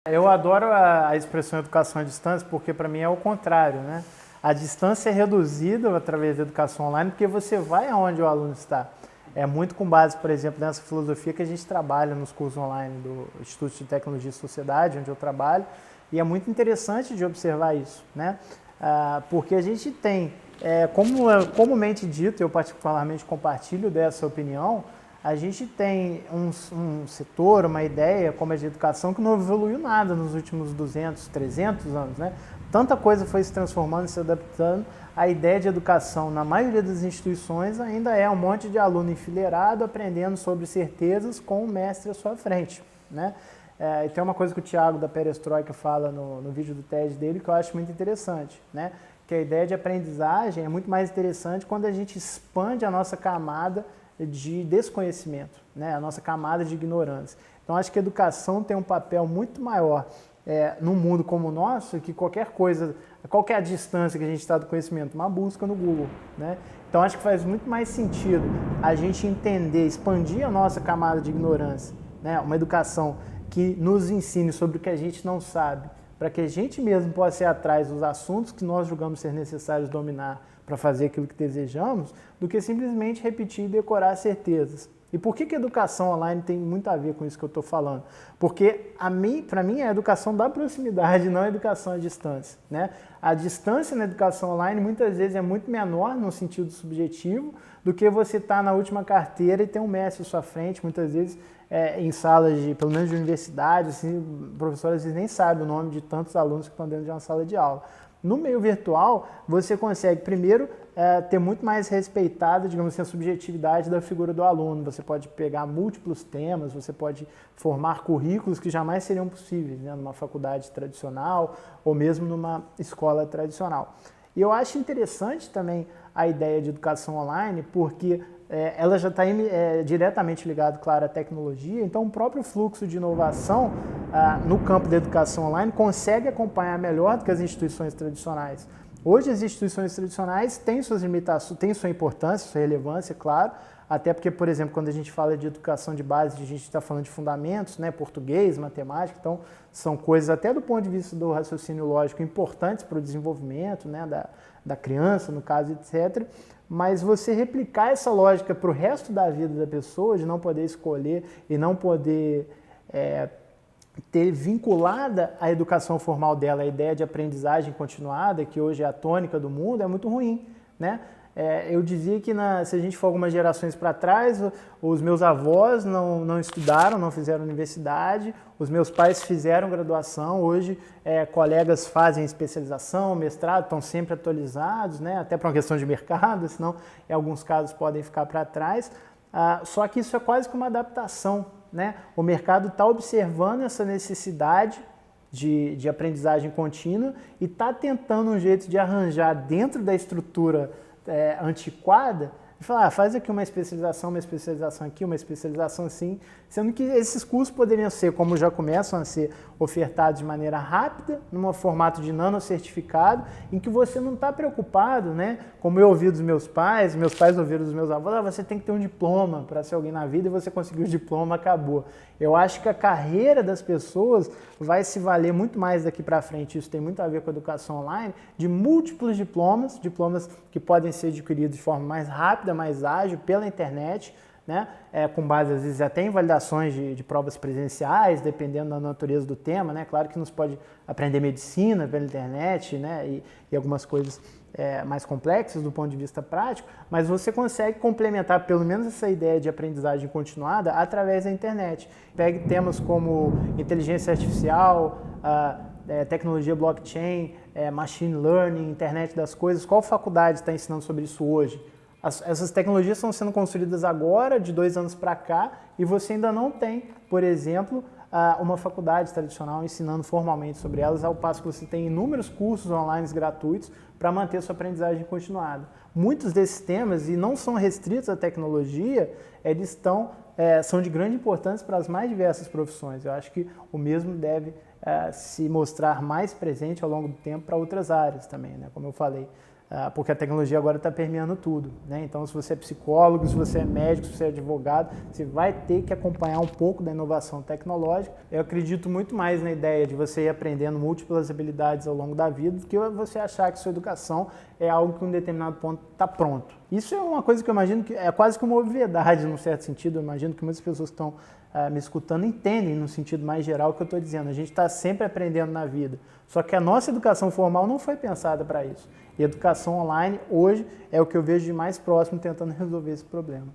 Eu adoro a expressão educação à distância porque para mim é o contrário, né? A distância é reduzida através da educação online porque você vai aonde o aluno está. É muito com base, por exemplo, nessa filosofia que a gente trabalha nos cursos online do Instituto de Tecnologia e Sociedade, onde eu trabalho, e é muito interessante de observar isso, né? Porque a gente tem, como é comumente dito, eu particularmente compartilho dessa opinião, a gente tem um setor, uma ideia como a de educação que não evoluiu nada nos últimos 200, 300 anos, né? Tanta coisa foi se transformando, se adaptando. A ideia de educação na maioria das instituições ainda é um monte de aluno enfileirado aprendendo sobre certezas com o mestre à sua frente, né? E tem uma coisa que o Thiago da Perestroika fala no vídeo do TED dele que eu acho muito interessante, né? Que a ideia de aprendizagem é muito mais interessante quando a gente expande a nossa camada de desconhecimento, né? A nossa camada de ignorância. Então, acho que a educação tem um papel muito maior num mundo como o nosso, que qualquer coisa, qualquer a distância que a gente está do conhecimento, uma busca no Google, né? Então, acho que faz muito mais sentido a gente entender, expandir a nossa camada de ignorância, né? Uma educação que nos ensine sobre o que a gente não sabe, para que a gente mesmo possa ir atrás dos assuntos que nós julgamos ser necessários dominar para fazer aquilo que desejamos, do que simplesmente repetir e decorar certezas. E por que a educação online tem muito a ver com isso que eu estou falando? Porque, para mim, é a educação da proximidade, não a educação à distância, né? A distância na educação online, muitas vezes, é muito menor, no sentido subjetivo, do que você estar na última carteira e ter um mestre à sua frente, muitas vezes, em salas, pelo menos de universidade, assim, professores às vezes nem sabem o nome de tantos alunos que estão dentro de uma sala de aula. No meio virtual, você consegue, primeiro, ter muito mais respeitada, digamos assim, a subjetividade da figura do aluno. Você pode pegar múltiplos temas, você pode formar currículos que jamais seriam possíveis, né, numa faculdade tradicional ou mesmo numa escola tradicional. E eu acho interessante também a ideia de educação online, porque ela já está diretamente ligada, claro, à tecnologia, então o próprio fluxo de inovação no campo da educação online consegue acompanhar melhor do que as instituições tradicionais. Hoje as instituições tradicionais têm suas limitações, têm sua importância, sua relevância, claro, até porque, por exemplo, quando a gente fala de educação de base, a gente está falando de fundamentos, né, português, matemática, então são coisas até do ponto de vista do raciocínio lógico importantes para o desenvolvimento, né, da criança, no caso, etc. Mas você replicar essa lógica para o resto da vida da pessoa, de não poder escolher e não poder ter vinculada à educação formal dela a ideia de aprendizagem continuada, que hoje é a tônica do mundo, é muito ruim, né? Eu dizia que se a gente for algumas gerações para trás, os meus avós não estudaram, não fizeram universidade, os meus pais fizeram graduação, hoje colegas fazem especialização, mestrado, estão sempre atualizados, né? Até para uma questão de mercado, senão em alguns casos podem ficar para trás. Só que isso é quase que uma adaptação, né? O mercado está observando essa necessidade de aprendizagem contínua e está tentando um jeito de arranjar dentro da estrutura antiquada, e falar, faz aqui uma especialização aqui, uma especialização assim, sendo que esses cursos poderiam ser, como já começam a ser ofertados de maneira rápida, num formato de nanocertificado, em que você não está preocupado, né? Como eu ouvi dos meus pais ouviram dos meus avós, você tem que ter um diploma para ser alguém na vida e você conseguiu o diploma, acabou. Eu acho que a carreira das pessoas vai se valer muito mais daqui para frente, isso tem muito a ver com a educação online, de múltiplos diplomas que podem ser adquiridos de forma mais rápida, mais ágil, pela internet, né? Com base, às vezes, até em validações de provas presenciais, dependendo da natureza do tema, né? Claro que nos pode aprender medicina pela internet, né? E algumas coisas mais complexas do ponto de vista prático, mas você consegue complementar pelo menos essa ideia de aprendizagem continuada através da internet. Pegue temas como inteligência artificial, tecnologia blockchain, machine learning, internet das coisas. Qual faculdade está ensinando sobre isso hoje? Essas tecnologias estão sendo construídas agora, de 2 anos para cá, e você ainda não tem, por exemplo, uma faculdade tradicional ensinando formalmente sobre elas, ao passo que você tem inúmeros cursos online gratuitos para manter sua aprendizagem continuada. Muitos desses temas, e não são restritos à tecnologia, eles são de grande importância para as mais diversas profissões. Eu acho que o mesmo deve se mostrar mais presente ao longo do tempo para outras áreas também, né? Como eu falei. porque a tecnologia agora está permeando tudo, né? Então, se você é psicólogo, se você é médico, se você é advogado, você vai ter que acompanhar um pouco da inovação tecnológica. Eu acredito muito mais na ideia de você ir aprendendo múltiplas habilidades ao longo da vida do que você achar que sua educação é algo que em um determinado ponto está pronto. Isso é uma coisa que eu imagino que é quase que uma obviedade, num certo sentido. Eu imagino que muitas pessoas que estão me escutando entendem no sentido mais geral o que eu estou dizendo. A gente está sempre aprendendo na vida. Só que a nossa educação formal não foi pensada para isso. E a educação online, hoje, é o que eu vejo de mais próximo tentando resolver esse problema.